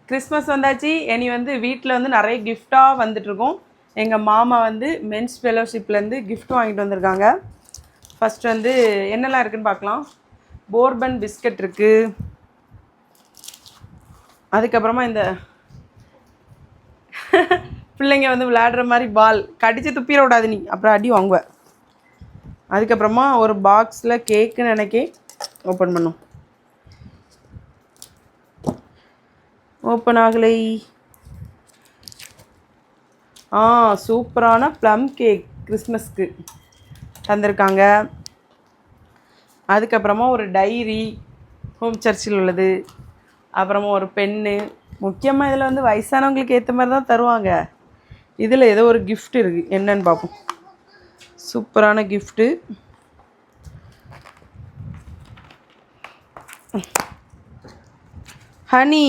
Christmas வந்தாச்சு. இனி வந்து வீட்டில் வந்து நிறைய கிஃப்டாக வந்துட்டுருக்கோம். எங்கள் மாமா வந்து மென்ஸ் ஃபெலோஷிப்லேருந்து கிஃப்ட் வாங்கிட்டு வந்திருக்காங்க. ஃபஸ்ட் வந்து என்னெல்லாம் இருக்குதுன்னு பார்க்கலாம். போர்பன் பிஸ்கட் இருக்குது. அதுக்கப்புறமா இந்த பிள்ளைங்க வந்து விளையாடுற மாதிரி பால் கடிச்சு துப்பிட விடாது நீ, அப்புறம் அடி வாங்குவேன். அதுக்கப்புறமா ஒரு பாக்ஸில் கேக்குன்னு நினைக்கி ஓப்பன் பண்ணும். ஓப்பன் ஆகலை. சூப்பரான ப்ளம் கேக் கிறிஸ்மஸ்க்கு தந்திருக்காங்க. அதுக்கப்புறமா ஒரு டைரி ஹோம் சர்ச்சில் உள்ளது. அப்புறமா ஒரு பென்னு. முக்கியமாக இதில் வந்து வயசானவங்களுக்கு ஏற்ற மாதிரி தான் தருவாங்க. இதில் ஏதோ ஒரு கிஃப்ட் இருக்குது, என்னன்னு பார்ப்போம். சூப்பரான கிஃப்ட்டு. ஹனி